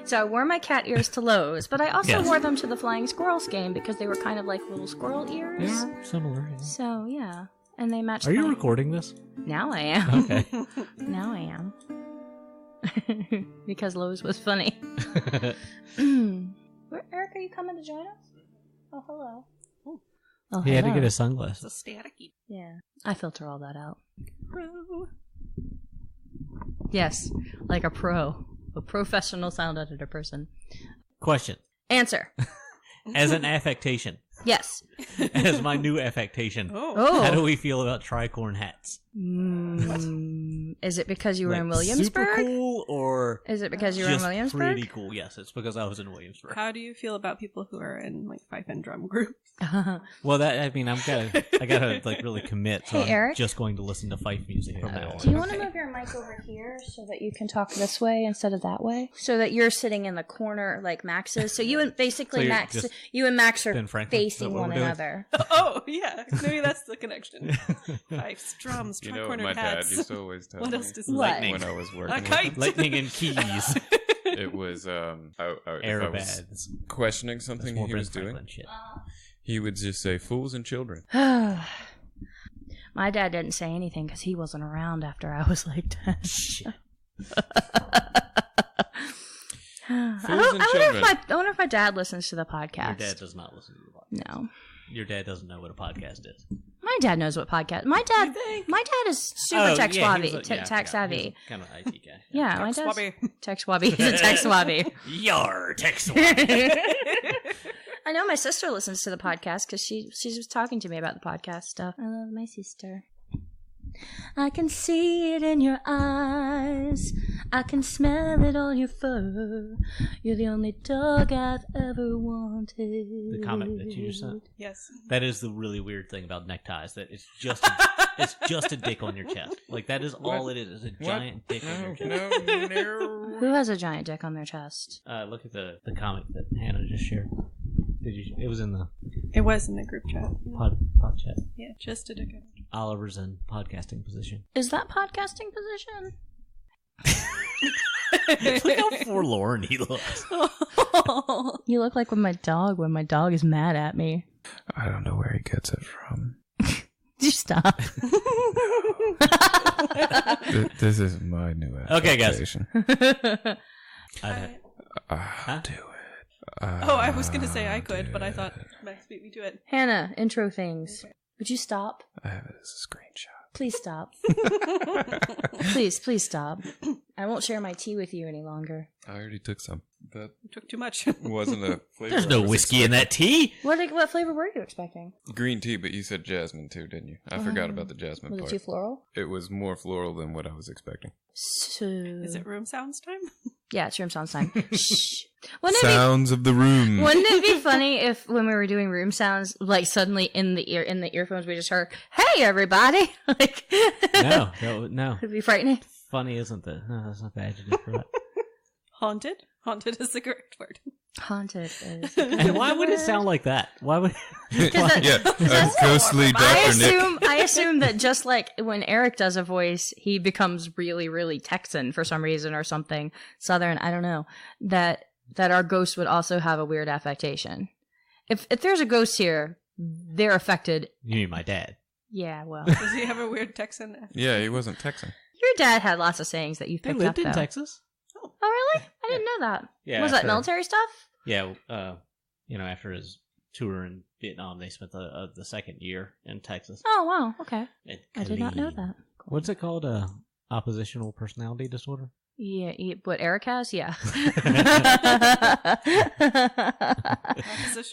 So I wore my cat ears to Lowe's, but I also wore them to the Flying Squirrels game because they were kind of like little squirrel ears. They are similar. Yeah. So, yeah. And they matched Are you recording this? Now I am. Okay. Now I am. Because Lowe's was funny. Eric, are you coming to join us? Oh, hello. Oh, he had to get his sunglasses. It's a staticky. Yeah. I filter all that out. Yes, like a professional sound editor person. Question. Answer. As an affectation. Yes. As my new affectation. Oh. How do we feel about tricorn hats? Is it because you were in Williamsburg? Super cool, or is it because you were in Williamsburg? Pretty cool. Yes, it's because I was in Williamsburg. How do you feel about people who are in like fife and drum groups? Well, I gotta like really commit. So Hey, Eric? I'm just going to listen to fife music from now on. Do you want to move your mic over here so that you can talk this way instead of that way? So that you're sitting in the corner like Max is. So you and basically you and Max are facing one another. Oh yeah, maybe that's the connection. Fifes, drums, tricornered my hats. dad used to always tell me Lightning when I was working A kite. Lightning and keys. It was if I was Airbags. questioning something he was doing, he would just say "fools and children." My dad didn't say anything because he wasn't around after I was like 10. Shit. I wonder if my dad listens to the podcast. Your dad does not listen to the podcast. No. Your dad doesn't know what a podcast is. My dad knows what podcast. My dad is super tech savvy. Tech savvy. Kind of IT guy. Yeah, my dad's Swabby. tech swabby. He's a tech swabby. Yar, tech swabby. I know my sister listens to the podcast because she was talking to me about the podcast stuff. I love my sister. I can see it in your eyes. I can smell it on your fur. You're the only dog I've ever wanted. The comment that you just sent. Yes. That is the really weird thing about neckties. That it's just a dick on your chest. Like that is all it is. It's a giant dick on your chest. No. Who has a giant dick on their chest? Look at the comic that Hannah just shared. It was in the group chat. pod chat. Yeah, just a dick. Oliver's in podcasting position. Is that podcasting position? Look how forlorn he looks. You look like when my dog is mad at me. I don't know where he gets it from. You stop. This is my new Okay, affectation. guys. I'll do it. I was going to say I could, but I thought Max beat me to it. Hannah, intro things. Would you stop? I have it as a screenshot. Please stop. Please stop. I won't share my tea with you any longer. I already took some. That You took too much. wasn't a flavor. There's no whiskey in that tea. What flavor were you expecting? Green tea, but you said jasmine too, didn't you? I forgot about the jasmine Was part. it too floral? It was more floral than what I was expecting. So... Is it room sounds time? Yeah, it's room sounds time. Shh. Sounds of the room. Wouldn't it be funny if when we were doing room sounds, like suddenly in the earphones we just heard, "Hey everybody!" Like No. It'd be frightening. Funny isn't the? No, that's not the adjective for that. Haunted? Haunted is the correct word. Haunted is. And why would it sound like that? Why would? Ghostly Dr. Nick. I assume that just like when Eric does a voice, he becomes really, really Texan for some reason or something. Southern, I don't know. That our ghost would also have a weird affectation. If there's a ghost here, they're affected. You mean my dad? Yeah, well. Does he have a weird Texan accent? Yeah, he wasn't Texan. Your dad had lots of sayings that you've They picked up, lived in though. Texas. Oh, really? I didn't know that. Yeah. Was that military stuff? Yeah. After his tour in Vietnam, they spent the second year in Texas. Oh, wow. Okay. I did not know Clean. that. Cool. What's it called? Oppositional personality disorder? Yeah, what Eric has? Yeah.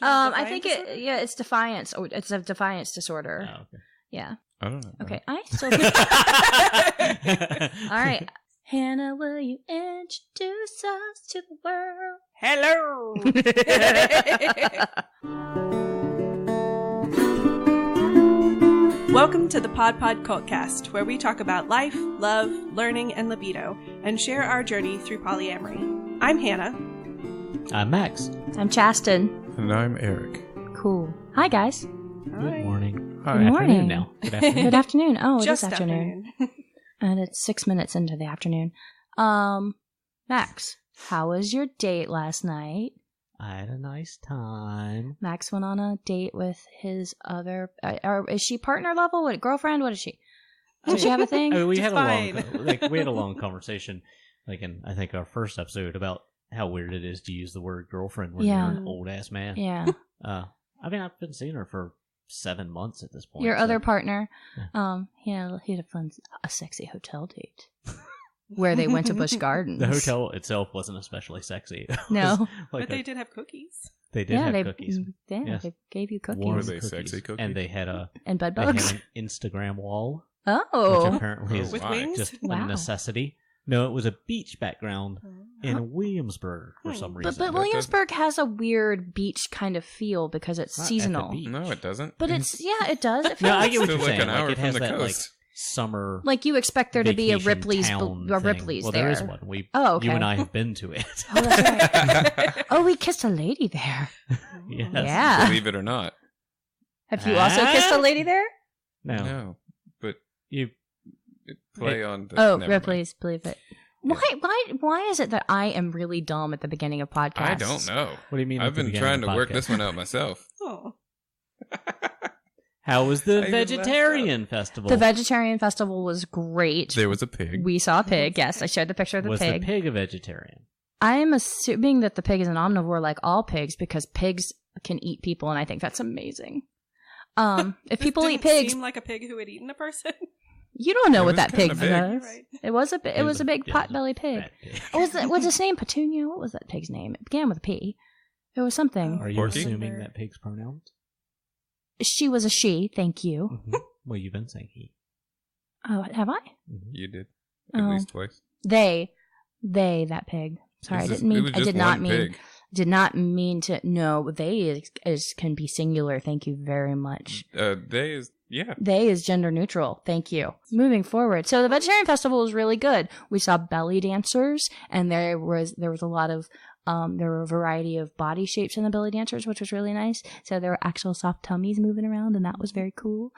I think it's defiance, or it's a defiance disorder. Oh, okay. Yeah. I don't know. Okay, I still. All right, Hannah, will you introduce us to the world? Hello! Welcome to the Pod Pod Cvlt Cast, where we talk about life, love, learning, and libido, and share our journey through polyamory. I'm Hannah. I'm Max. I'm Chasten. And I'm Eric. Cool. Hi, guys. Good morning. Hi. Good morning. Afternoon now. Good afternoon. Good afternoon. Oh, Just it is afternoon. And it's 6 minutes into the afternoon. Max, How was your date last night? I had a nice time. Max went on a date with his other... or is she partner level? What, girlfriend? What is she? Does she have a thing? I mean, we had Fine. a long conversation, like in I think our first episode, about how weird it is to use the word girlfriend when you're an old ass man. Yeah. I mean, I've been seeing her for 7 months at this point. Your so- other partner, Yeah. he had a sexy hotel date where they went to Busch Gardens. The hotel itself wasn't especially sexy. It No. was like But they did have cookies. They did have they, cookies. Yeah, Yes. they gave you cookies. Warm Were they sexy cookies? And they had And bed they bugs. had an Instagram wall, Oh. which apparently is With Why? wings? just Wow. a necessity. No, it was a beach background in Williamsburg for some reason. But Williamsburg has a weird beach kind of feel because it's Not at the seasonal. beach. No, it doesn't. But it does. It feels No, I get what Still you're like saying. an hour Like, it has from the that coast. summer. like you expect there to be a vacation Ripley's town or thing. Ripley's well, there. there is one. Okay. You and I have been to it. Oh, that's right. Oh, we kissed a lady there. Yes. Yeah. Believe it or not. Have you also kissed a lady there? No. But You. play on the... Oh, never mind. Ripley's, believe it. Why is it that I am really dumb at the beginning of podcasts? I don't know. What do you mean? I've at the been beginning trying of to the work podcast? this one out myself. Oh. How was the I even vegetarian festival? The vegetarian festival was great. There was a pig. We saw a pig. Yes, I showed the picture of the was pig. the pig a vegetarian? I am assuming that the pig is an omnivore like all pigs because pigs can eat people, and I think that's amazing. If people This eat didn't pigs, seem like a pig who had eaten a person. you don't know It what was that pig kinda big. does. You're right. It was a big pot-bellied pig. Fat pig. What's his name? Petunia? What was that pig's name? It began with a P. It was something. Are you Porky? assuming that pig's pronouns? She was a she. Thank you. Mm-hmm. Well, you've been saying he. Oh, have I? Mm-hmm. You did. At Oh. least twice. They, that pig. Sorry, I didn't mean. I did not mean. Pig. Did not mean to. No, they can be singular. Thank you very much. They is... Yeah. They is gender neutral. Thank you. Moving forward. So the vegetarian festival was really good. We saw belly dancers, and there was a lot of there were a variety of body shapes in the belly dancers, which was really nice. So there were actual soft tummies moving around, and that was very cool.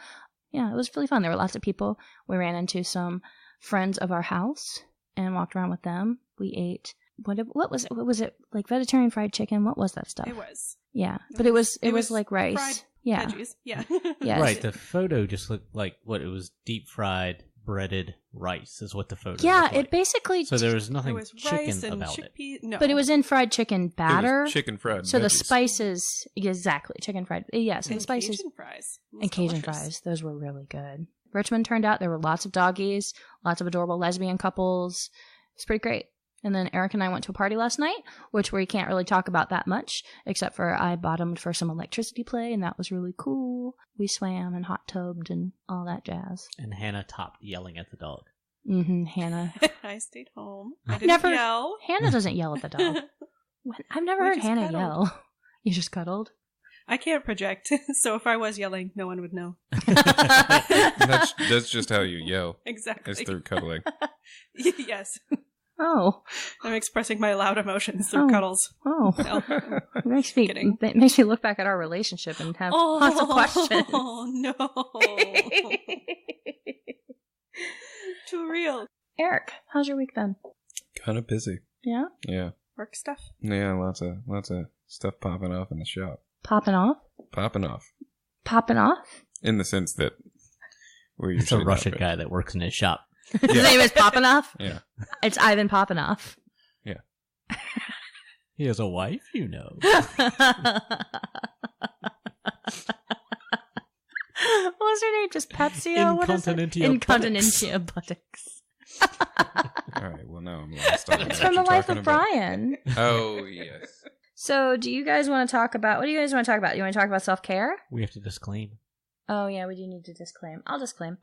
Yeah, it was really fun. There were lots of people. We ran into some friends of our house and walked around with them. We ate what was it? What was it? Like vegetarian fried chicken? What was that stuff? It was. Yeah, but it was like rice. fried Yeah. Veggies. Yeah. Yes. Right, the photo just looked like what it was: deep fried breaded rice is what the photo. Yeah, looked like. it basically. So there was There nothing was chicken rice and about it. chickpeas. No. But it was in fried chicken batter. It was chicken fried So the veggies. spices, exactly, chicken fried. Yes, and the spices Cajun fries. It was and Cajun delicious. fries. Those were really good. Richmond turned out there were lots of doggies, lots of adorable lesbian couples. It's pretty great. And then Eric and I went to a party last night, which we can't really talk about that much, except for I bottomed for some electricity play, and that was really cool. We swam and hot tubbed and all that jazz. And Hannah topped yelling at the dog. Hannah. I stayed home. I've I didn't never- yell. Hannah doesn't yell at the dog. I've never We heard just Hannah cuddled. yell. You just cuddled? I can't project, so if I was yelling, no one would know. That's just how you yell. Exactly. It's through cuddling. Yes. Oh. I'm expressing my loud emotions through Oh. cuddles. Oh. No. It makes me Kidding. it makes me look back at our relationship and have lots of questions. Oh, no. Too real. Eric, how's your week been? Kind of busy. Yeah? Yeah. Work stuff. Yeah, lots of stuff popping off in the shop. Popping off? Popping off. Popping off? In the sense that we're It's a usually Russian not, guy that works in his shop. His name is Poppanoff? Yeah. It's Ivan Poppanoff. Yeah. He has a wife, you know. What was her name? Just Pepsi? What is it? Incontinentia buttocks. All right, well, now I'm lost. on It's what from The you're Life talking of about. Brian. Oh, yes. So, do you guys want to talk about... What do you guys want to talk about? You want to talk about self-care? We have to disclaim. Oh, yeah, we do need to disclaim. I'll disclaim.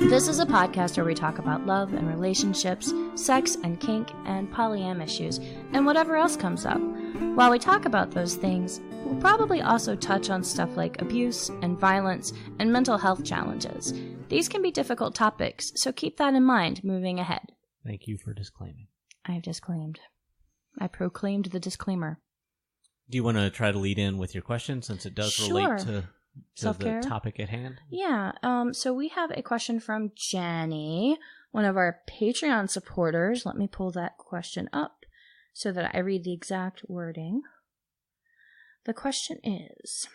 This is a podcast where we talk about love and relationships, sex and kink, and polyam issues, and whatever else comes up. While we talk about those things, we'll probably also touch on stuff like abuse and violence and mental health challenges. These can be difficult topics, so keep that in mind moving ahead. Thank you for disclaiming. I've disclaimed. I proclaimed the disclaimer. Do you want to try to lead in with your question since it does relate to self-care? The topic at hand? Yeah. So we have a question from Jenny, one of our Patreon supporters. Let me pull that question up so that I read the exact wording. The question is,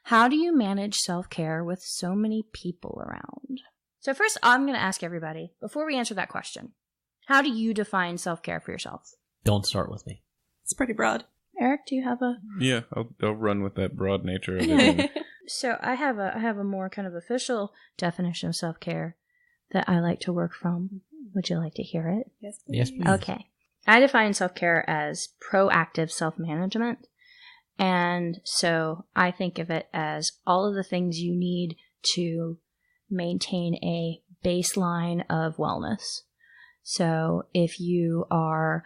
how do you manage self-care with so many people around? So first, I'm going to ask everybody, before we answer that question, how do you define self-care for yourself? Don't start with me. It's pretty broad. Eric, do you have a... Yeah, I'll run with that broad nature of it. So I have a more kind of official definition of self-care that I like to work from. Would you like to hear it? Yes, please. Yes, please. Okay. I define self-care as proactive self-management. And so I think of it as all of the things you need to maintain a baseline of wellness. So if you're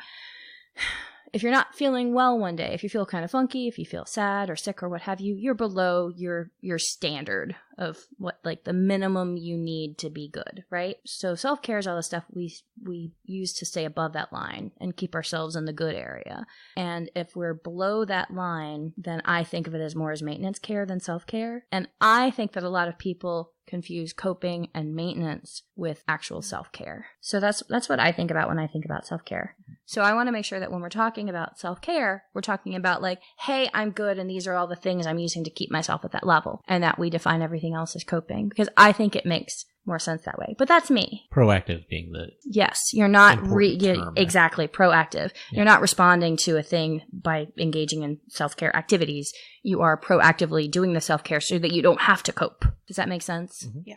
not feeling well one day, if you feel kind of funky, if you feel sad or sick or what have you, you're below your standard of what, like, the minimum you need to be good, right? So self-care is all the stuff we use to stay above that line and keep ourselves in the good area. And if we're below that line, then I think of it as more as maintenance care than self-care. And I think that a lot of people confuse coping and maintenance with actual self-care. So that's what I think about when I think about self-care. So I want to make sure that when we're talking about self-care, we're talking about like, hey, I'm good and these are all the things I'm using to keep myself at that level, and that we define everything else as coping, because I think it makes more sense that way. But that's me. Proactive being the Yes, you're not term. exactly proactive. Yeah. You're not responding to a thing by engaging in self-care activities. You are proactively doing the self-care so that you don't have to cope. Does that make sense? Mm-hmm. Yeah.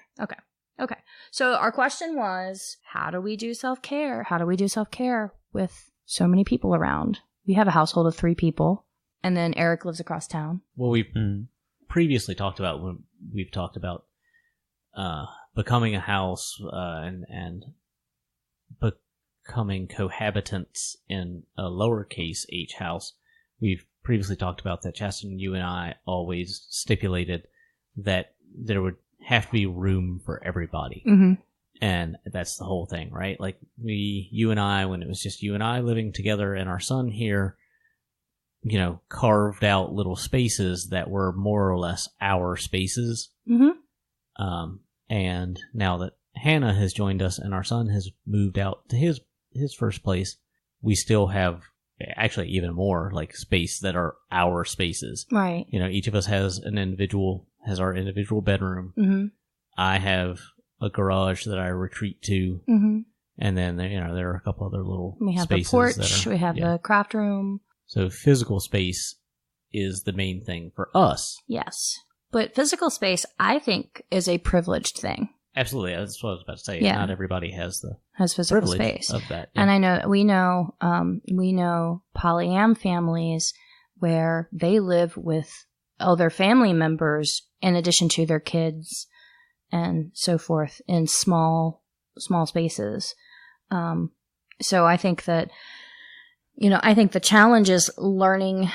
Okay. So our question was, how do we do self-care? How do we do self-care with so many people around? We have a household of 3 people, and then Eric lives across town. Well, we've previously talked about when we've talked about becoming a house and becoming cohabitants in a lowercase h house. We've previously talked about that. Chasten, you and I always stipulated that there would have to be room for everybody. Mm-hmm. And that's the whole thing, right? Like you and I, when it was just you and I living together and our son here, you know, carved out little spaces that were more or less our spaces. Mm-hmm. And now that Hannah has joined us and our son has moved out to his first place, we still have actually even more like space that are our spaces. Right. You know, each of us has our individual bedroom. Mm-hmm. I have a garage that I retreat to. Mm-hmm. And then, you know, there are a couple other little We have spaces the porch. We have the craft room. So physical space is the main thing for us. Yes. But physical space, I think, is a privileged thing. Absolutely. That's what I was about to say. Yeah. Not everybody has physical privilege space of that. Yeah. And I know we know polyam families where they live with other family members in addition to their kids and so forth in small spaces. So I think that, you know, I think the challenge is learning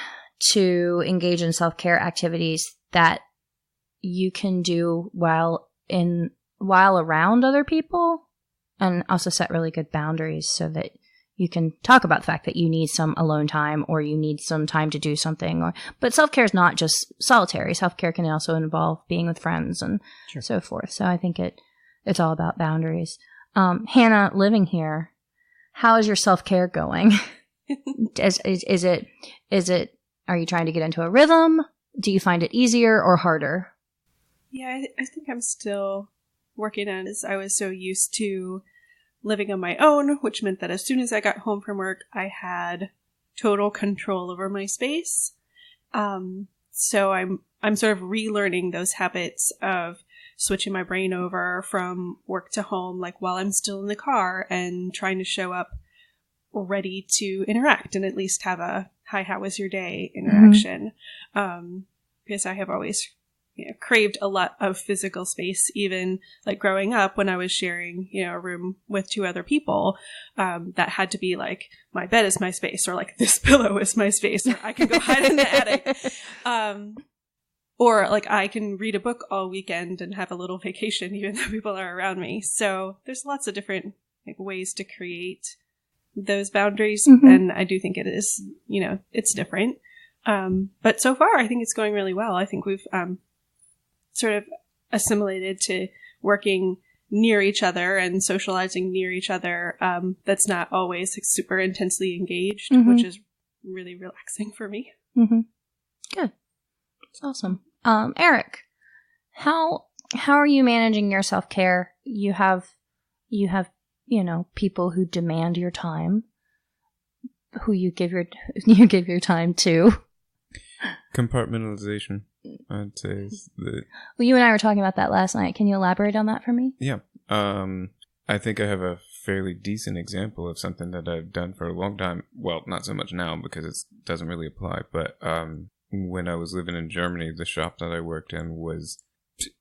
to engage in self-care activities that you can do while around other people, and also set really good boundaries so that you can talk about the fact that you need some alone time or you need some time to do something. But self-care is not just solitary. Self-care can also involve being with friends and so forth. So I think it's all about boundaries. Hannah, living here, how is your self-care going? Is it, are you trying to get into a rhythm? Do you find it easier or harder? Yeah, I think I'm still working on it. I was so used to living on my own, which meant that as soon as I got home from work, I had total control over my space. So I'm sort of relearning those habits of switching my brain over from work to home, like while I'm still in the car, and trying to show up ready to interact and at least have a hi, how was your day interaction. Because I have always craved a lot of physical space, even like growing up when I was sharing, a room with 2 other people, that had to be like, my bed is my space, or like this pillow is my space, or I can go hide in the attic. Or like I can read a book all weekend and have a little vacation even though people are around me. So there's lots of different ways to create those boundaries. And I do think it is, it's different. But so far I think it's going really well. I think we've sort of assimilated to working near each other and socializing near each other, that's not always super intensely engaged, which is really relaxing for me. Good. That's awesome. Eric, how are you managing your self-care? You have people who demand your time, who you give your time to. Compartmentalization, I'd say, is the... Well, you and I were talking about that last night. Can you elaborate on that for me? Yeah. I think I have a fairly decent example of something that I've done for a long time. Well, not so much now because it doesn't really apply, but when I was living in Germany, the shop that I worked in was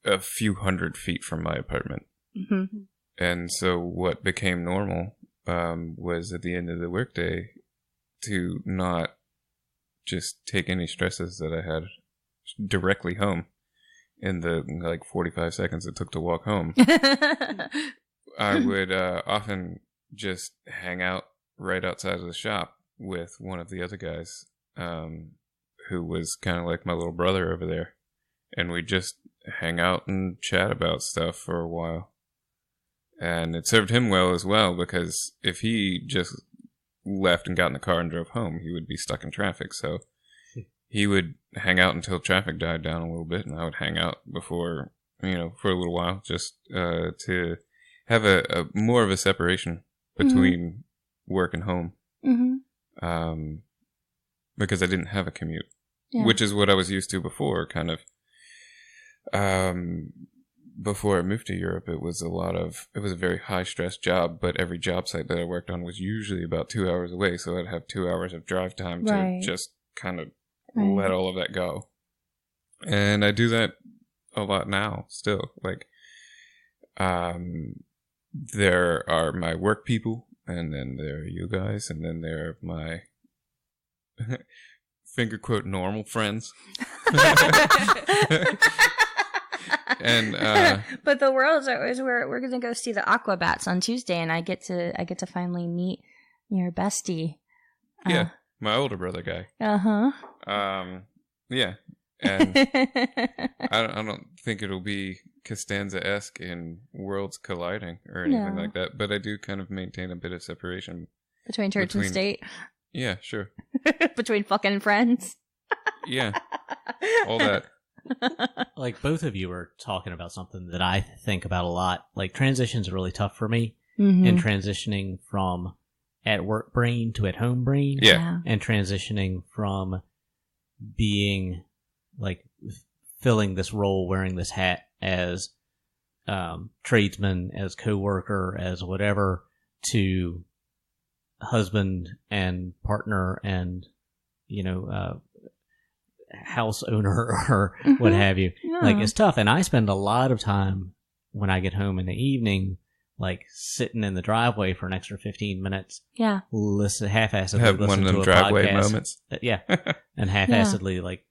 a few 100 feet from my apartment. Mm-hmm. And so what became normal was at the end of the workday to not just take any stresses that I had directly home in the 45 seconds it took to walk home. I would often just hang out right outside of the shop with one of the other guys who was kind of like my little brother over there. And we'd just hang out and chat about stuff for a while. And it served him well as well, because if he just left and got in the car and drove home, he would be stuck in traffic. So he would hang out until traffic died down a little bit, and I would hang out before, for a little while, just to have a more of a separation between work and home. Mm-hmm. Because I didn't have a commute, which is what I was used to before, kind of. Before I moved to Europe, it was a very high stress job, but every job site that I worked on was usually about 2 hours away. So I'd have 2 hours of drive time to just kind of let all of that go. And I do that a lot now still. Like, there are my work people, and then there are you guys, and then there are my finger quote normal friends. And but the world is we're gonna go see the Aquabats on Tuesday, and I get to finally meet your bestie. My older brother guy. Yeah, and I don't think it'll be Costanza-esque in worlds colliding or anything like that, but I do kind of maintain a bit of separation between church and state. Yeah, sure. Between fucking friends. Yeah, all that. Like, both of you are talking about something that I think about a lot. Like, transitions are really tough for me, and transitioning from at work brain to at home brain, and transitioning from being like filling this role, wearing this hat as tradesman, as coworker, as whatever, to husband and partner and house owner or what have you. Like, it's tough, and I spend a lot of time when I get home in the evening, like sitting in the driveway for an extra 15 minutes. Half-assedly have listen one of them to a driveway podcast. moments. And half-assedly like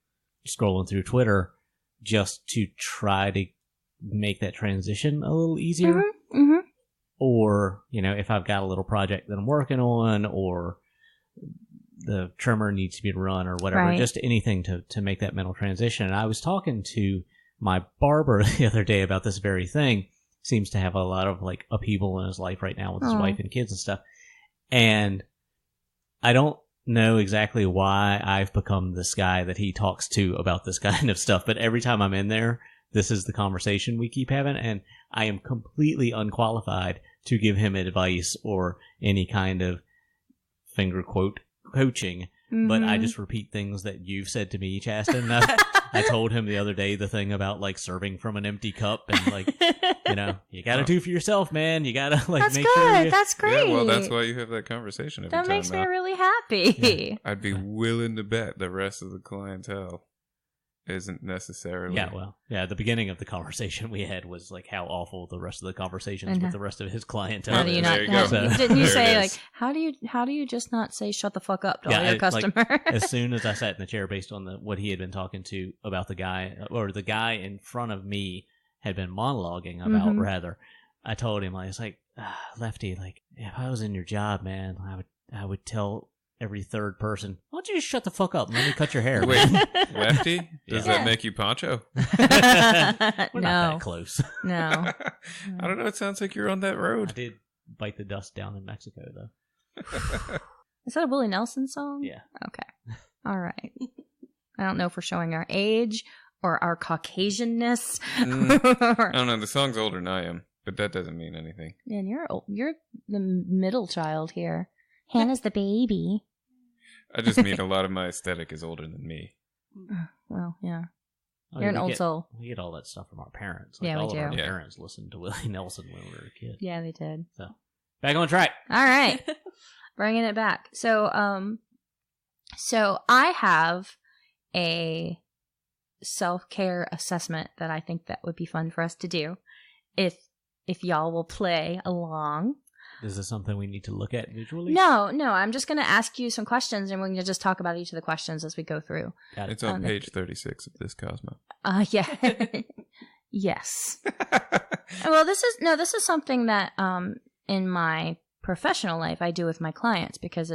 scrolling through Twitter just to try to make that transition a little easier. Or, if I've got a little project that I'm working on, or the trimmer needs to be run or whatever, just anything to make that mental transition. And I was talking to my barber the other day about this very thing. Seems to have a lot of like upheaval in his life right now with his wife and kids and stuff. And I don't know exactly why I've become this guy that he talks to about this kind of stuff, but every time I'm in there, this is the conversation we keep having, and I am completely unqualified to give him advice or any kind of finger quote coaching, but I just repeat things that you've said to me, Chasten. I told him the other day the thing about like serving from an empty cup, and like, you gotta do for yourself, man. You gotta like that's make good. sure you... That's great. Yeah, well, that's why you have that conversation every time. That makes me now. really happy. I'd be willing to bet the rest of the clientele isn't necessarily. The beginning of the conversation we had was like how awful the rest of the conversations with the rest of his clientele. How do you not? There you go. Didn't you say like how do you just not say shut the fuck up to all your customers? Like, as soon as I sat in the chair, based on what he had been talking to about the guy, or the guy in front of me had been monologuing about, rather, I told him, I was like, Lefty, like if I was in your job, man, I would tell every third person, why don't you just shut the fuck up and let me cut your hair? Wait, Lefty? Does Yeah. that make you Poncho? We're not No, that close. no. I don't know. It sounds like you're on that I road. did bite the dust down in Mexico, though. Is that a Willie Nelson song? Yeah. Okay. All right. I don't know if we're showing our age or our Caucasianness. I don't know. The song's older than I am, but that doesn't mean anything. And you're the middle child here. Hannah's the baby. I just mean a lot of my aesthetic is older than me. Well, yeah. Oh, You're an we old get- soul. We get all that stuff from our parents. Yeah, we all of our do. Yeah. parents listened to Willie Nelson when we were a kid. Yeah, they did. So, back on track. All right. Bringing it back. So I have a self-care assessment that I think that would be fun for us to do if y'all will play along. Is this something we need to look at visually? No, I'm just going to ask you some questions and we're going to just talk about each of the questions as we go through. Got it. It's on page 36 of this Cosmo. Yeah. Yes. Well, this is something that in my professional life I do with my clients because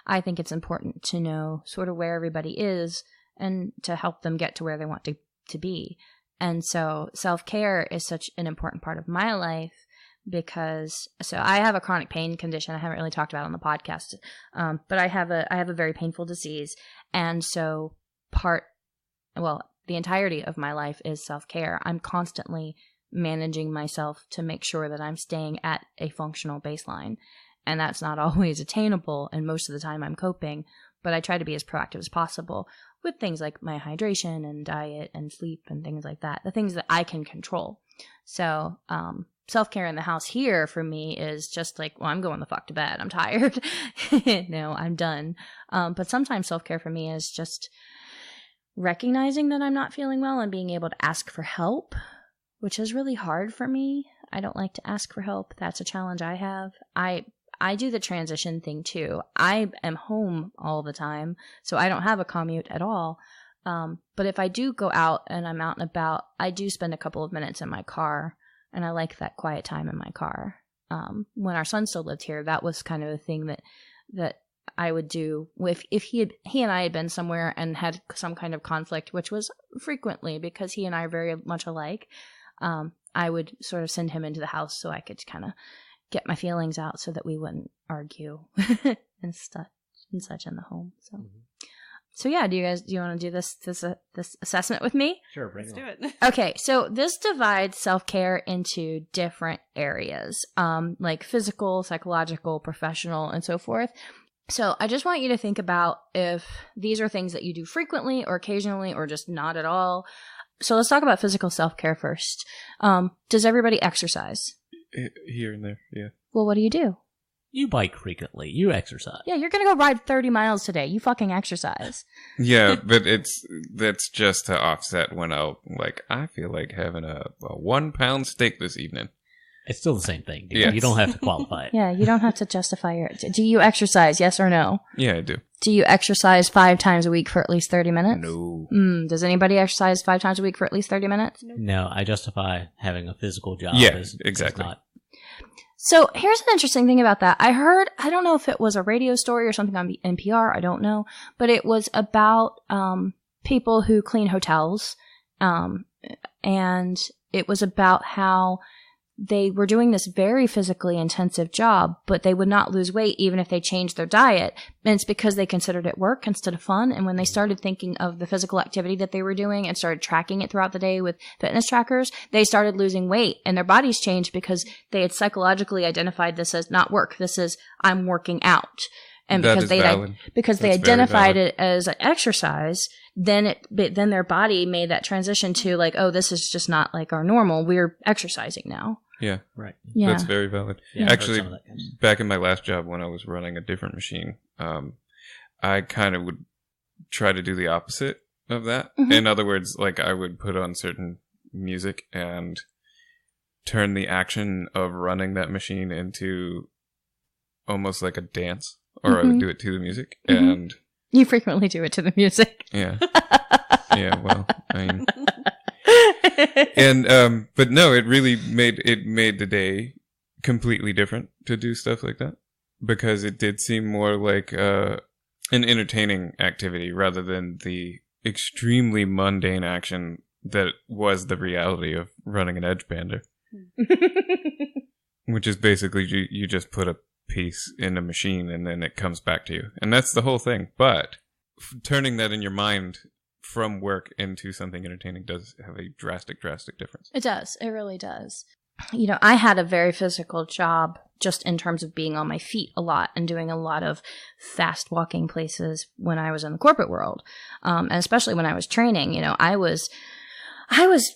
I think it's important to know sort of where everybody is and to help them get to where they want to be. And so self-care is such an important part of my life because I have a chronic pain condition I haven't really talked about on the podcast, but I have a very painful disease, and so the entirety of my life is self-care. I'm constantly managing myself to make sure that I'm staying at a functional baseline, and that's not always attainable, and most of the time I'm coping, but I try to be as proactive as possible with things like my hydration and diet and sleep and things like that, the things that I can control. So self-care in the house here for me is just like, well, I'm going the fuck to bed. I'm tired. No, I'm done. But sometimes self-care for me is just recognizing that I'm not feeling well and being able to ask for help, which is really hard for me. I don't like to ask for help. That's a challenge I have. I do the transition thing too. I am home all the time, so I don't have a commute at all. But if I do go out and I'm out and about, I do spend a couple of minutes in my car, and I like that quiet time in my car. When our son still lived here, that was kind of a thing that I would do. If he and I had been somewhere and had some kind of conflict, which was frequently because he and I are very much alike, I would sort of send him into the house so I could kind of get my feelings out so that we wouldn't argue and such in the home. So yeah, do you want to do this assessment with me? Sure, bring Let's it do on. it. Okay, so this divides self-care into different areas, like physical, psychological, professional, and so forth. So I just want you to think about if these are things that you do frequently or occasionally or just not at all. So let's talk about physical self-care first. Does everybody exercise? Here and there, yeah. Well, what do you do? You bike frequently. You exercise. Yeah, you're going to go ride 30 miles today. You fucking exercise. Yeah, but that's just to offset when I feel like having a 1 pound steak this evening. It's still the same thing. Dude. Yes. You don't have to qualify it. Yeah, you don't have to justify do you exercise, yes or no? Yeah, I do. Do you exercise 5 times a week for at least 30 minutes? No. Does anybody exercise 5 times a week for at least 30 minutes? No, I justify having a physical job. Yeah, as exactly. not. So here's an interesting thing about that. I don't know if it was a radio story or something on NPR, I don't know, but it was about people who clean hotels, and it was about how they were doing this very physically intensive job, but they would not lose weight even if they changed their diet. And it's because they considered it work instead of fun. And when they started thinking of the physical activity that they were doing and started tracking it throughout the day with fitness trackers, they started losing weight, and their bodies changed because they had psychologically identified this as not work. This is I'm working out. And That because is they valid. because they That's very identified valid. it as an exercise, then their body made that transition to like, oh, this is just not like our normal. We're exercising now. Yeah, Right. Yeah. that's very valid. Yeah, I've heard Actually, some of that kind of stuff. back in my last job when I was running a different machine, I kind of would try to do the opposite of that. Mhm. In other words, like I would put on certain music and turn the action of running that machine into almost like a dance, or I would Mhm. do it to the music. Mhm. And You frequently do it to the music. yeah, yeah. Well, I mean, and but no, it really made the day completely different to do stuff like that, because it did seem more like an entertaining activity rather than the extremely mundane action that was the reality of running an edge bander, which is basically you just put a piece in a machine and then it comes back to you. And that's the whole thing. But turning that in your mind from work into something entertaining does have a drastic difference. It does. It really does. You know, I had a very physical job just in terms of being on my feet a lot and doing a lot of fast walking places when I was in the corporate world. And especially when I was training, you know, I was,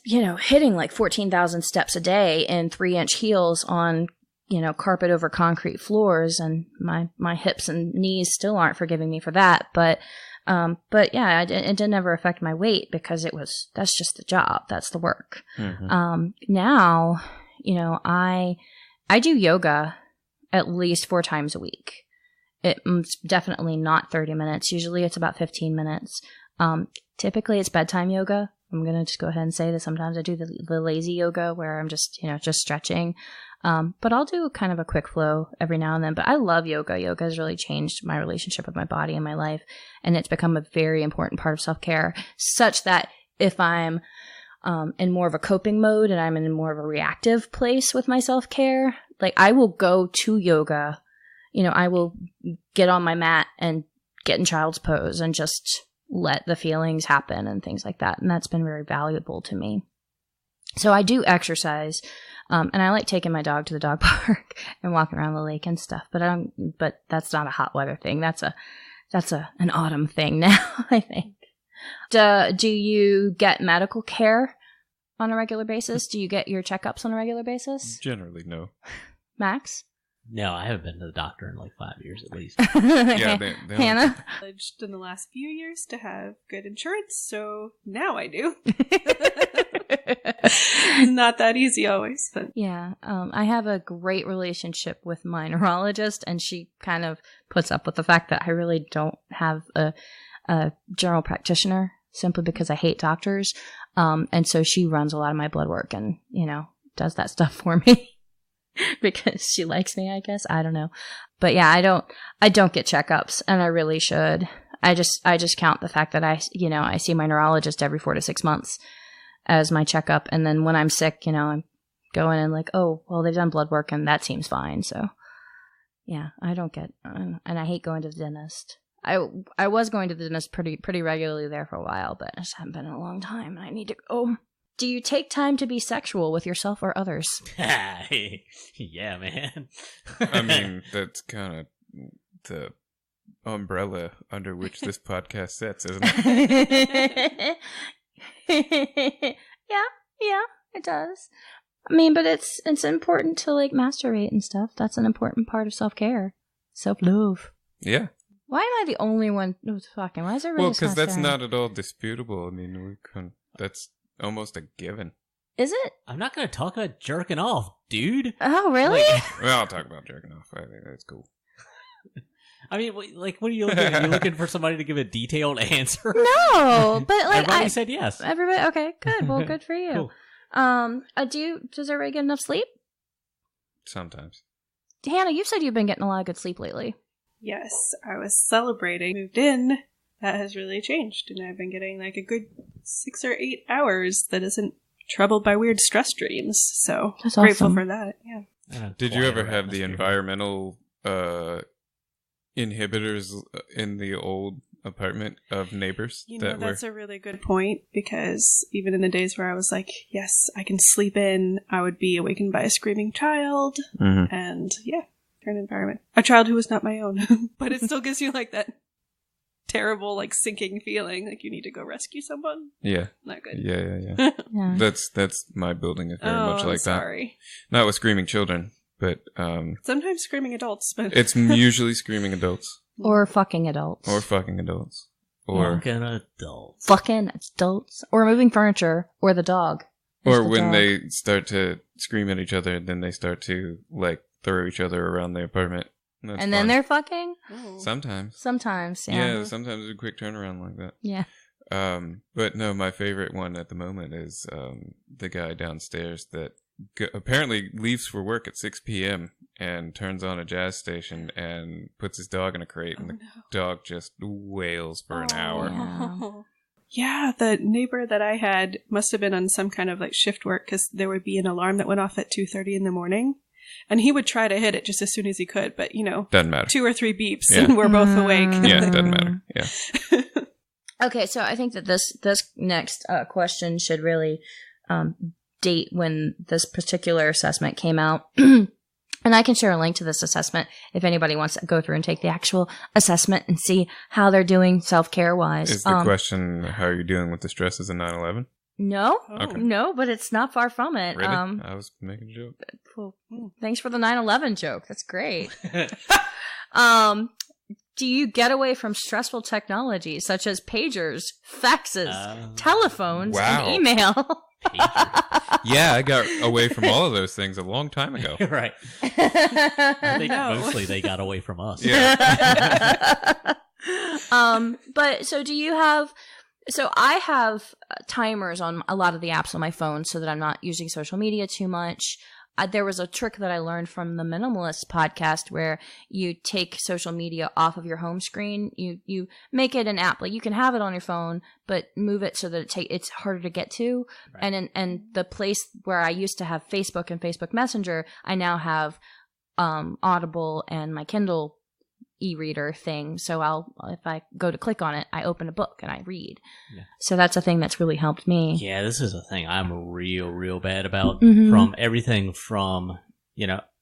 you know, hitting like 14,000 steps a day in 3-inch heels on, you know, carpet over concrete floors, and my hips and knees still aren't forgiving me for that. But yeah, it didn't ever affect my weight because that's just the job. That's the work. Mm-hmm. Now, you know, I do yoga at least 4 times a week. It's definitely not 30 minutes. Usually it's about 15 minutes. Typically it's bedtime yoga. I'm going to just go ahead and say that sometimes I do the lazy yoga where I'm just, you know, just stretching. But I'll do kind of a quick flow every now and then. But I love yoga. Yoga has really changed my relationship with my body and my life. And it's become a very important part of self-care, such that if I'm in more of a coping mode and I'm in more of a reactive place with my self-care, like I will go to yoga. You know, I will get on my mat and get in child's pose and just let the feelings happen and things like that. And that's been very valuable to me. So I do exercise. And I like taking my dog to the dog park and walking around the lake and stuff. But that's not a hot weather thing. That's an autumn thing now, I think. Do you get medical care on a regular basis? Do you get your checkups on a regular basis? Generally, no. Max? No, I haven't been to the doctor in like 5 years at least. Yeah, Hannah? Privileged in the last few years to have good insurance, so now I do. It's not that easy always, but yeah. I have a great relationship with my neurologist, and she kind of puts up with the fact that I really don't have a general practitioner simply because I hate doctors. And so she runs a lot of my blood work and, you know, does that stuff for me. Because she likes me, I guess. I don't know. But yeah, I don't get checkups, and I really should. I just count the fact that I see my neurologist every 4 to 6 months as my checkup. And then when I'm sick, you know, I'm going and like, oh, well, they've done blood work and that seems fine. So yeah, I don't get, and I hate going to the dentist. I was going to the dentist pretty regularly there for a while, but I just haven't been in a long time, and I need to go. Do you take time to be sexual with yourself or others? Yeah, man. I mean, that's kind of the umbrella under which this podcast sits, isn't it? Yeah, it does. I mean, but it's important to like masturbate and stuff. That's an important part of self-care, self-love. Yeah. Why am I the only one who's fucking? Why is everybody? Well, because that's not at all disputable. I mean, that's almost a given. Is it? I'm not going to talk about jerking off, dude. Oh, really? Well, I'll talk about jerking off. I think that's cool. I mean, like, what are you looking at? Are you looking for somebody to give a detailed answer? No, but like everybody said yes. Everybody, okay, good. Well, good for you. Cool. Does everybody get enough sleep? Sometimes. Hannah, you said you've been getting a lot of good sleep lately. yes, I was celebrating. Moved in. That has really changed, and I've been getting like a good 6 or 8 hours that isn't troubled by weird stress dreams. So that's grateful awesome. for that. Yeah. Did you ever have the environmental inhibitors in the old apartment of neighbors? You know, that's a really good point, because even in the days where I was like, yes, I can sleep in, I would be awakened by a screaming child. Mm-hmm. And yeah, different environment. A child who was not my own, but it still gives you like that terrible, like sinking feeling, like you need to go rescue someone. Yeah. Not good. Yeah. Yeah. That's my building is very much like sorry. that. Not with screaming children, but sometimes screaming adults, but it's usually screaming adults. Or fucking adults. Or fucking adults. Or fucking adults. Fucking adults. Or moving furniture. Or the dog. Or when they start to scream at each other, then they start to like throw each other around the apartment. That's and then fun. they're fucking? Sometimes. Sometimes, yeah. Yeah, sometimes a quick turnaround like that. Yeah. But no, my favorite one at the moment is the guy downstairs that apparently leaves for work at 6 p.m. and turns on a jazz station and puts his dog in a crate, and the dog just wails for an hour. Yeah, the neighbor that I had must have been on some kind of like shift work, because there would be an alarm that went off at 2:30 in the morning, and he would try to hit it just as soon as he could, but doesn't matter. 2 or 3 beeps and we're both awake. Yeah, it doesn't matter. Yeah. Okay, so I think that this next question should really date when this particular assessment came out. And I can share a link to this assessment if anybody wants to go through and take the actual assessment and see how they're doing self-care wise. Is the question, how are you doing with the stresses of 9/11? No, Okay. No, but it's not far from it. Really? I was making a joke. Well, thanks for the 9/11 joke. That's great. Do you get away from stressful technologies such as pagers, faxes, telephones, and email? Yeah, I got away from all of those things a long time ago. Right. I think mostly they got away from us. Yeah. But so do you have... So I have timers on a lot of the apps on my phone so that I'm not using social media too much. There was a trick that I learned from the Minimalist podcast where you take social media off of your home screen. You make it an app. Like you can have it on your phone, but move it so that it's harder to get to. Right. And the place where I used to have Facebook and Facebook Messenger, I now have Audible and my Kindle e-reader thing. So if I go to click on it, I open a book and I read. Yeah. So that's a thing that's really helped me. Yeah, this is a thing I'm real bad about. From everything from,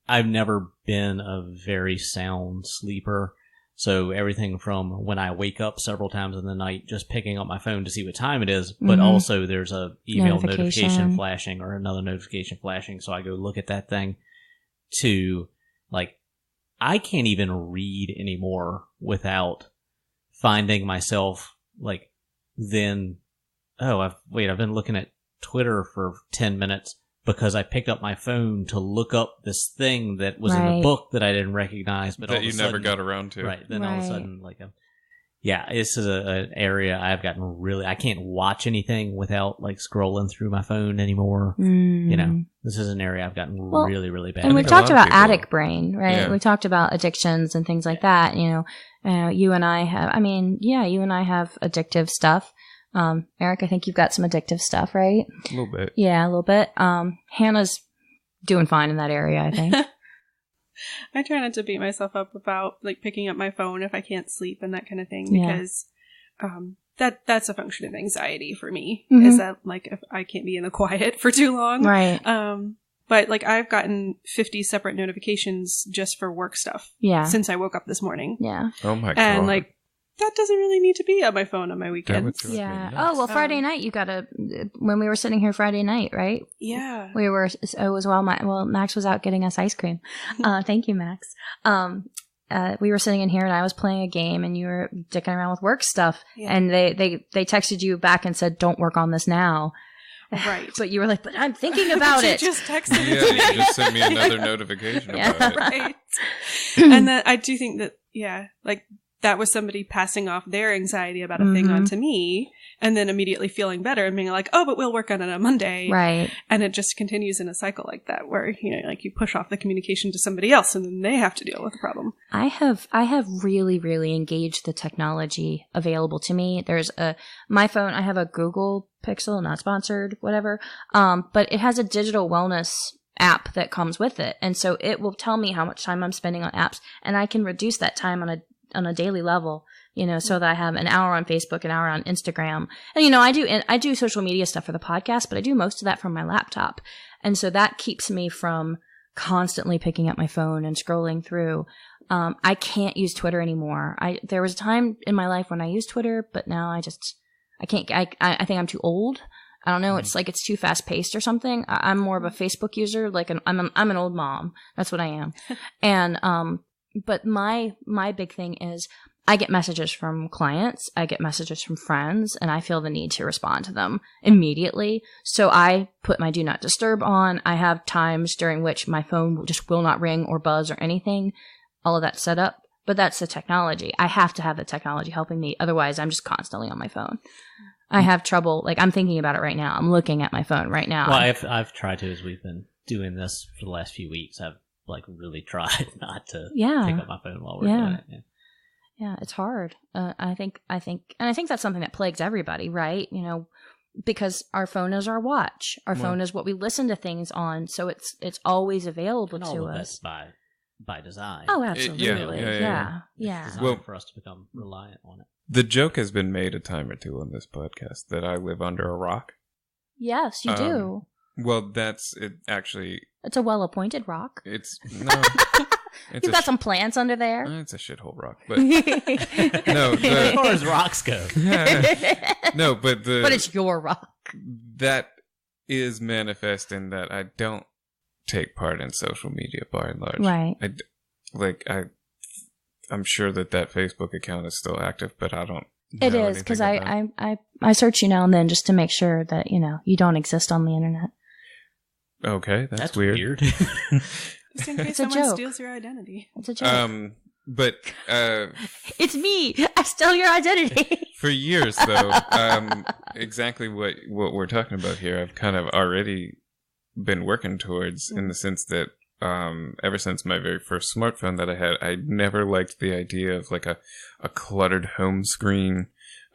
I've never been a very sound sleeper. So everything from when I wake up several times in the night, just picking up my phone to see what time it is, but also there's a email notification flashing or another notification flashing. So I go look at that thing to I can't even read anymore without finding myself I've been looking at Twitter for 10 minutes because I picked up my phone to look up this thing that was in a book that I didn't recognize, but that you never got around to. Right. Then all of a sudden, this is an area I've gotten really, I can't watch anything without scrolling through my phone anymore. This is an area I've gotten really bad. And we've talked about addict brain, right? Yeah. We talked about addictions and things like that. You and I have, you and I have addictive stuff. Eric, I think you've got some addictive stuff, right? A little bit. Yeah, a little bit. Hannah's doing fine in that area, I think. I try not to beat myself up about picking up my phone if I can't sleep and that kind of thing, because that's a function of anxiety for me. Is that if I can't be in the quiet for too long, right? But I've gotten 50 separate notifications just for work stuff, since I woke up this morning. Yeah. Oh my god. And that doesn't really need to be on my phone on my weekends. Yeah. Oh, well, Friday night, you got when we were sitting here Friday night, right? Yeah. It was while Max was out getting us ice cream. Thank you, Max. We were sitting in here and I was playing a game and you were dicking around with work stuff. Yeah. And they texted you back and said, don't work on this now. Right. But you were like, but I'm thinking about it. You just texted me. Yeah, you just sent me another notification about it. Right. And then I do think that, that was somebody passing off their anxiety about a thing onto me and then immediately feeling better and being like, oh, but we'll work on it on Monday. Right. And it just continues in a cycle like that where, you push off the communication to somebody else and then they have to deal with the problem. I have really, really engaged the technology available to me. There's my phone, I have a Google Pixel, not sponsored, whatever. But it has a digital wellness app that comes with it. And so it will tell me how much time I'm spending on apps and I can reduce that time on a daily level, so that I have an hour on Facebook, an hour on Instagram. And, I do social media stuff for the podcast, but I do most of that from my laptop. And so that keeps me from constantly picking up my phone and scrolling through. I can't use Twitter anymore. There was a time in my life when I used Twitter, but now I can't, I think I'm too old. I don't know. It's it's too fast paced or something. I'm more of a Facebook user. I'm an old mom. That's what I am. And, but my big thing is I get messages from clients, I get messages from friends, and I feel the need to respond to them immediately. So I put my do not disturb on. I have times during which my phone just will not ring or buzz or anything. All of that set up. But that's the technology. I have to have the technology helping me. Otherwise, I'm just constantly on my phone. I have trouble. I'm thinking about it right now. I'm looking at my phone right now. Well, I've tried to, as we've been doing this for the last few weeks. I've like really tried not to Yeah. pick up my phone while we're Yeah. doing it. Yeah. Yeah, it's hard. I think that's something that plagues everybody, right? You know, because our phone is our watch. Our phone is what we listen to things on, so it's always available And all to of us. that's by design. Oh, absolutely. yeah. It's designed Well- for us to become reliant on it. The joke has been made a time or two on this podcast that I live under a rock. Yes, you do. Well, that's it. Actually, It's a well-appointed rock. it's no. It's You've got some plants under there. It's a shithole rock, but no. As far as rocks go. No, but But it's your rock. that is manifest in that I don't take part in social media by and large. Right. I'm sure that Facebook account is still active, but I don't. It know is, because anything about it. I search you now and then just to make sure that, you know, you don't exist on the internet. Okay, that's weird. Just in case It's a someone joke. steals your identity. It's a joke. But It's me. I stole your identity. for years though, exactly what we're talking about here, I've kind of already been working towards, in the sense that ever since my very first smartphone that I had, I never liked the idea of like a cluttered home screen.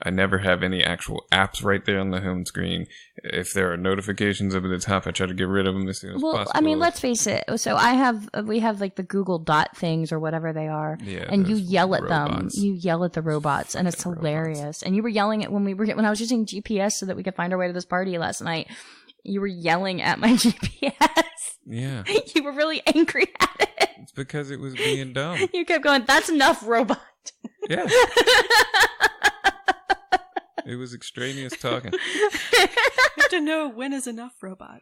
I never have any actual apps right there on the home screen. If there are notifications up at the top, I try to get rid of them as soon as possible. I mean, let's face it. So we have like the Google Dot things or whatever they are, Yeah, and you those yell at them. robots. You yell at the robots, and it's hilarious. And you were yelling at when I was using GPS so that we could find our way to this party last night. You were yelling at my GPS. Yeah, You were really angry at it. it's because it was being dumb. You kept going, "That's enough, robot." Yeah, it was extraneous talking. You have to know when is enough, robot.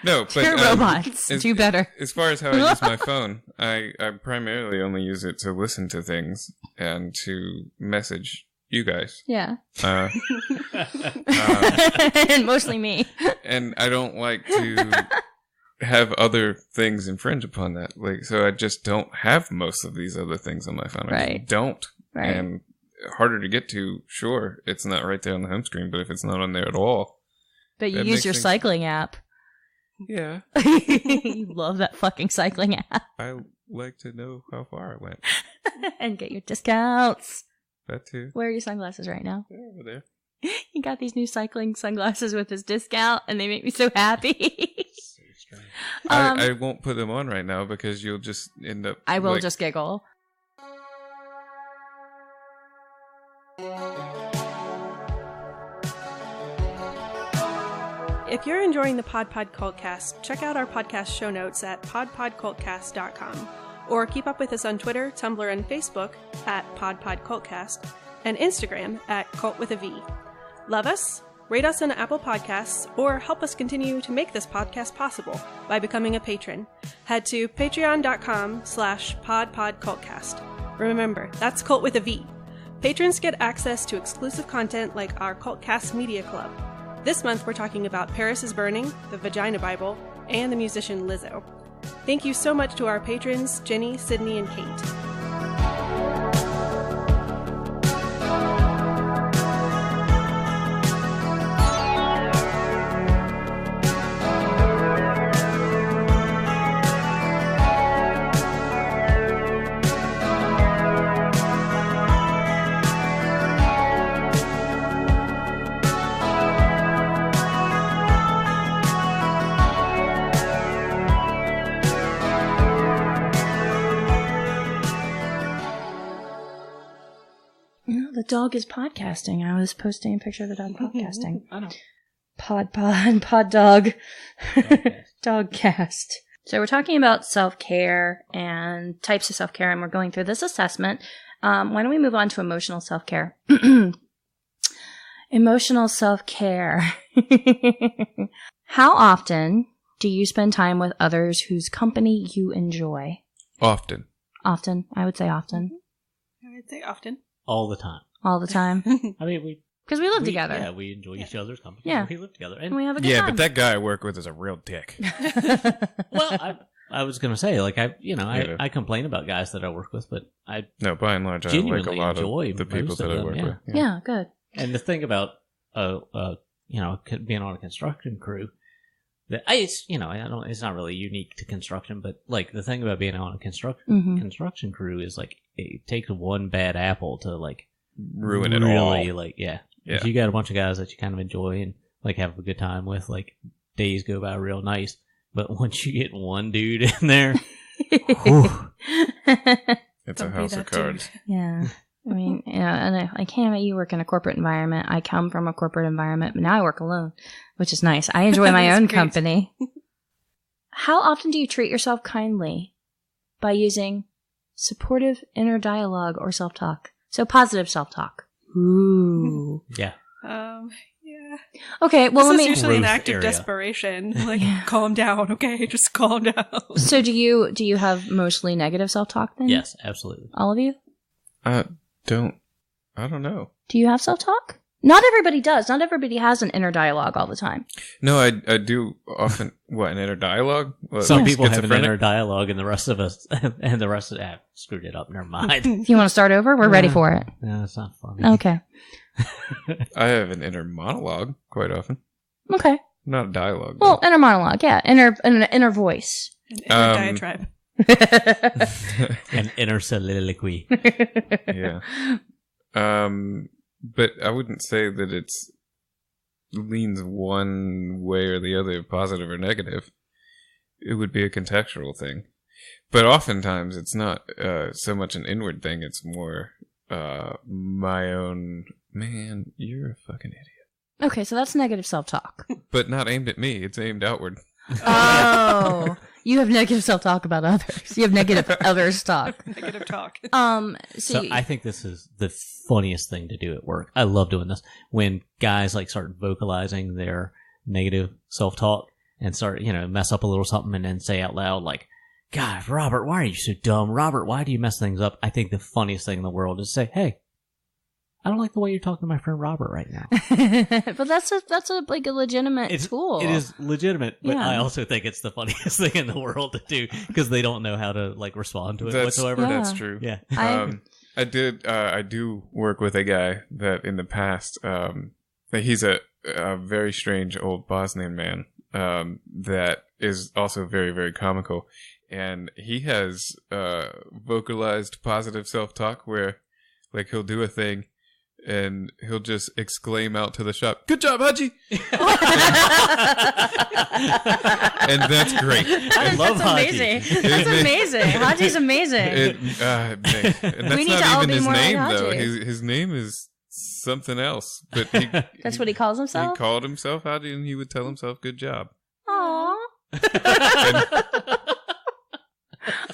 No, but Your robots do better. As far as how I use my phone, I primarily only use it to listen to things and to message you guys. Yeah, Uh, and mostly me. and I don't like to have other things infringe upon that. Like, so I just don't have most of these other things on my phone. I Right. just don't. Right. And harder to get to, sure, it's not right there on the home screen, but if it's not on there at all, But you That use makes your things- cycling app. yeah, You love that fucking cycling app. I like to know how far I went. And get your discounts. That too. Where are your sunglasses right now? They're over there. He got these new cycling sunglasses with his discount, and they make me so happy. So strange. I won't put them on right now because you'll just end up. I will like- just giggle. If you're enjoying the Pod Pod Cvlt Cast, check out our podcast show notes at podpodcvlcast.com, or keep up with us on Twitter, Tumblr, and Facebook at Pod Pod Cvlt Cast, and Instagram at Cult with a V. Love us? Rate us on Apple Podcasts, or help us continue to make this podcast possible by becoming a patron. Head to patreon.com/podpodcvltcast. Remember, that's Cult with a V. Patrons get access to exclusive content like our Cultcast Media Club. This month we're talking about Paris is Burning, the Vagina Bible, and the musician Lizzo. Thank you so much to our patrons, Jenny, Sydney, and Kate. No, the dog is podcasting. I was posting a picture of the dog podcasting. I know. Pod dog. Okay. Dogcast. So we're talking about self-care and types of self-care, and we're going through this assessment. Why don't we move on to emotional self-care? Emotional self-care. How often do you spend time with others whose company you enjoy? Often. Often. I would say often. I would say often. All the time. All the time. I mean, Because we live together. Yeah, we enjoy each other's company. Yeah. We live together. And And we have a good Yeah, time. but that guy I work with is a real dick. well, I was gonna say, like, Yeah. I complain about guys that I work with, but I No, by and large, I like Genuinely a lot enjoy of the people most that of I them, work yeah. with. Yeah, good. and the thing about being on a construction crew, It's it's not really unique to construction, but like the thing about being on a construction crew is like it takes one bad apple to like ruin it really, all. like if you got a bunch of guys that you kind of enjoy and like have a good time with, like days go by real nice. But once you get one dude in there, it's a house of cards. Yeah. I mean, and I can't. You work in a corporate environment. I come from a corporate environment, but now I work alone, which is nice. I enjoy my own company. How often do you treat yourself kindly? By using supportive inner dialogue or self-talk. So positive self-talk. Ooh. Yeah. Yeah. Okay, well, this let is me... usually an Growth act of area. desperation. Like, calm down, okay? Just calm down. So do you have mostly negative self-talk then? Yes, absolutely. All of you? I don't know. Do you have self-talk? Not everybody does. Not everybody has an inner dialogue all the time. No, I do often. What, an inner dialogue? What, Some like people have an schizophrenic? inner dialogue, and the rest of us, screwed it up. Never mind. Do you want to start over? We're ready for it. No, it's not funny. Okay. I have an inner monologue quite often. Okay. Not a dialogue. Well, inner monologue, yeah. Inner voice. An inner diatribe. An inner soliloquy. Yeah. But I wouldn't say that it's leans one way or the other, positive or negative. It would be a contextual thing. But oftentimes it's not so much an inward thing. It's more my own, man, you're a fucking idiot. Okay, so that's negative self-talk. But not aimed at me. It's aimed outward. Oh, you have negative self-talk about others. You have negative others talk. Negative talk. So I think this is the funniest thing to do at work. I love doing this when guys like start vocalizing their negative self-talk and start, mess up a little something and then say out loud like, God, Robert, why are you so dumb? Robert, why do you mess things up? I think the funniest thing in the world is say, hey, I don't like the way you're talking to my friend Robert right now. But that's a legitimate tool. It is legitimate, but Yeah. I also think it's the funniest thing in the world to do because they don't know how to like respond to it whatsoever. Yeah. That's true. Yeah. I do work with a guy that in the past, he's a very strange old Bosnian man that is also very, very comical. And he has vocalized positive self-talk where like he'll do a thing and he'll just exclaim out to the shop, "Good job, Haji!" And that's great. I love That's Haji. amazing. That's amazing. Haji's amazing. And that's We need to not all even be his more like name, though. Haji. His name is something else. But That's what he calls he himself? called himself Haji, and he would tell himself, "Good job." Aww. And,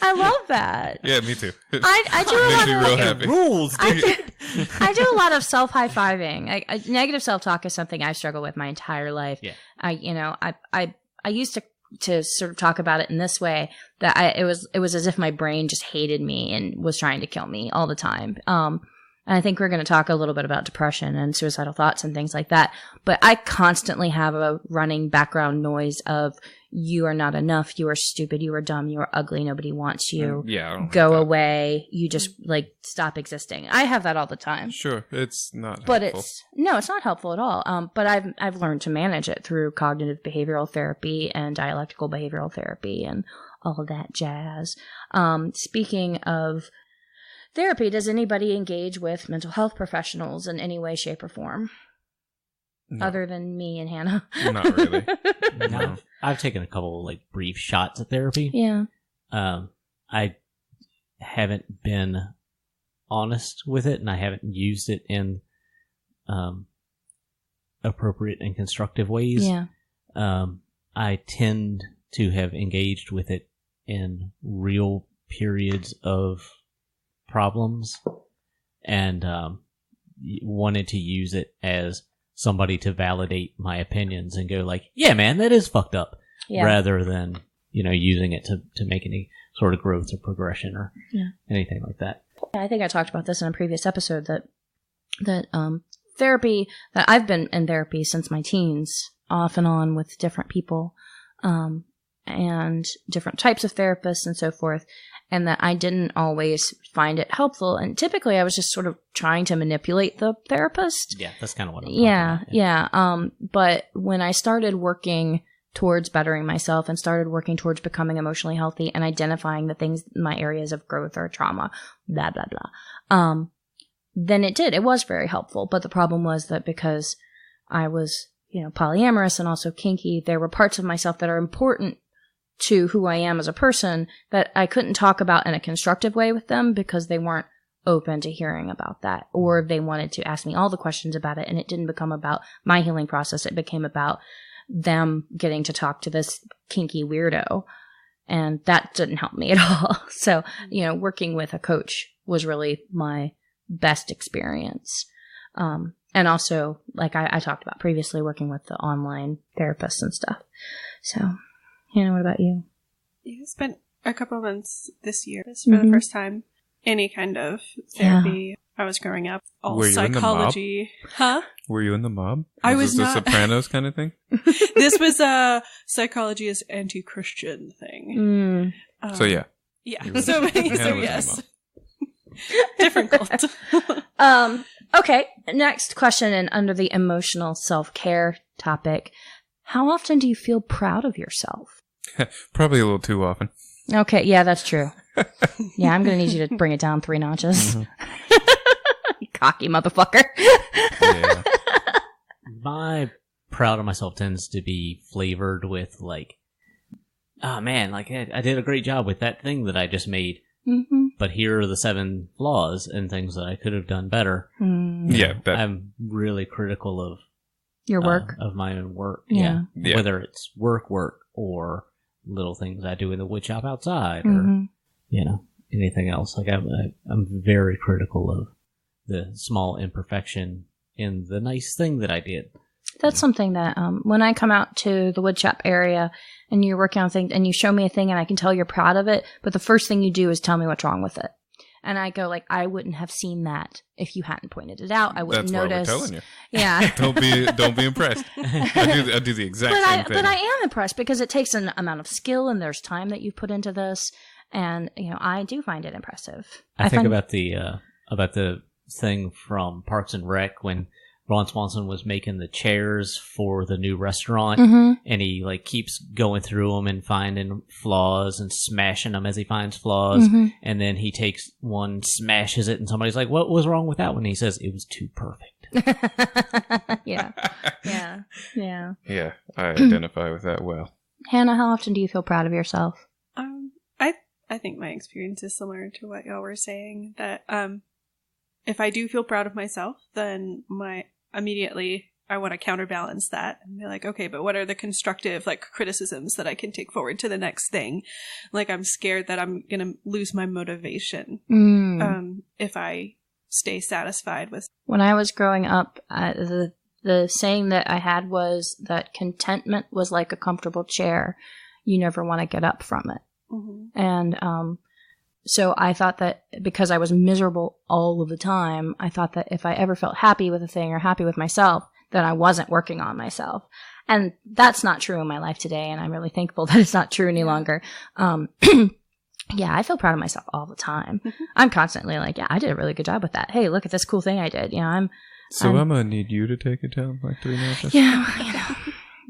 I love that. yeah, me too. I do a Makes lot me of real happy. Rules, dude. I do a lot of self-high-fiving. Negative self-talk is something I've struggled with my entire life. Yeah. I used to sort of talk about it in this way that it was as if my brain just hated me and was trying to kill me all the time. And I think we're going to talk a little bit about depression and suicidal thoughts and things like that. But I constantly have a running background noise of you are not enough, you are stupid, you are dumb, you are ugly, nobody wants you. Yeah, I don't Go have that. away. You just like stop existing. I have that all the time. Sure, it's not But helpful. it's not helpful at all. But I've learned to manage it through cognitive behavioral therapy and dialectical behavioral therapy and all of that jazz. Speaking of therapy, does anybody engage with mental health professionals in any way, shape, or form? No, Other than me and Hannah? not really. No. I've taken a couple like brief shots at therapy. Yeah. I haven't been honest with it, and I haven't used it in appropriate and constructive ways. Yeah. I tend to have engaged with it in real periods of problems and wanted to use it as somebody to validate my opinions and go like, yeah, man, that is fucked up. Yeah. Rather than, using it to make any sort of growth or progression or anything like that. I think I talked about this in a previous episode that therapy, that I've been in therapy since my teens, off and on with different people, and different types of therapists and so forth, and that I didn't always find it helpful. And typically I was just sort of trying to manipulate the therapist. Yeah, that's kind of what I'm talking about. Yeah. But when I started working towards bettering myself and started working towards becoming emotionally healthy and identifying the things, my areas of growth or trauma, blah, blah, blah, then it was very helpful. But the problem was that because I was, polyamorous and also kinky, there were parts of myself that are important to who I am as a person that I couldn't talk about in a constructive way with them because they weren't open to hearing about that, or they wanted to ask me all the questions about it, and it didn't become about my healing process. It became about them getting to talk to this kinky weirdo, and that didn't help me at all. So, working with a coach was really my best experience. And also, like I talked about previously, working with the online therapists and stuff. So, what about you? I spent a couple of months this year for the first time any kind of therapy. I was growing up all Were you psychology. Huh? Were you in the mob? I was this not. The Sopranos kind of thing? This was a psychology is anti-Christian thing. So yeah. Yeah. So yes. Different cult. Okay. Next question, and under the emotional self-care topic, how often do you feel proud of yourself? Probably a little too often. Okay. Yeah, that's true. Yeah, I'm going to need you to bring it down 3 notches. Cocky motherfucker. Yeah. My proud of myself tends to be flavored with like, oh man, like I did a great job with that thing that I just made. But here are the 7 flaws and things that I could have done better. Yeah. I'm really critical of your work. Of my own work. Yeah. Whether it's work or little things I do in the wood shop outside or, anything else. Like I'm very critical of the small imperfection in the nice thing that I did. That's something that when I come out to the woodshop area and you're working on things and you show me a thing and I can tell you're proud of it, but the first thing you do is tell me what's wrong with it. And I go like, I wouldn't have seen that if you hadn't pointed it out. I wouldn't notice. That's why we're telling you. Yeah. don't be impressed. I do the exact same thing. But I am impressed because it takes an amount of skill and there's time that you've put into this. And, I do find it impressive. I think about the thing from Parks and Rec when Ron Swanson was making the chairs for the new restaurant, and he like keeps going through them and finding flaws and smashing them as he finds flaws, and then he takes one, smashes it, and somebody's like, "What was wrong with that one?" And he says, "It was too perfect." Yeah. I identify with that well. Hannah, how often do you feel proud of yourself? I think my experience is similar to what y'all were saying, that if I do feel proud of myself, then immediately I want to counterbalance that and be like, okay, but what are the constructive criticisms that I can take forward to the next thing? Like, I'm scared that I'm going to lose my motivation if I stay satisfied with. When I was growing up, the saying that I had was that contentment was like a comfortable chair. You never want to get up from it. And so I thought that because I was miserable all of the time, I thought that if I ever felt happy with a thing or happy with myself, then I wasn't working on myself. And that's not true in my life today, and I'm really thankful that it's not true any longer. Yeah, I feel proud of myself all the time. I'm constantly like, yeah, I did a really good job with that. Hey, look at this cool thing I did. I'm going to need you to take it down 3 notches. Yeah,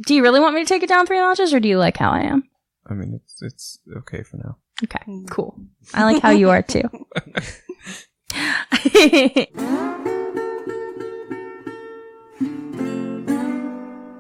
Do you really want me to take it down 3 notches, or do you like how I am? I mean, it's okay for now. Okay, cool. I like how you are too.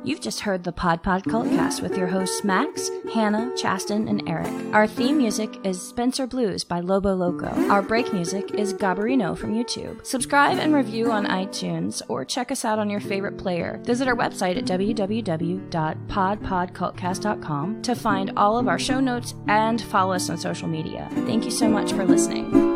You've just heard the Pod Pod Cvlt Cast with your hosts Max, Hannah, Chasten, and Eric. Our theme music is Spencer Blues by Lobo Loco. Our break music is Gabbarino from YouTube. Subscribe and review on iTunes or check us out on your favorite player. Visit our website at www.podpodcvlcast.com to find all of our show notes and follow us on social media. Thank you so much for listening.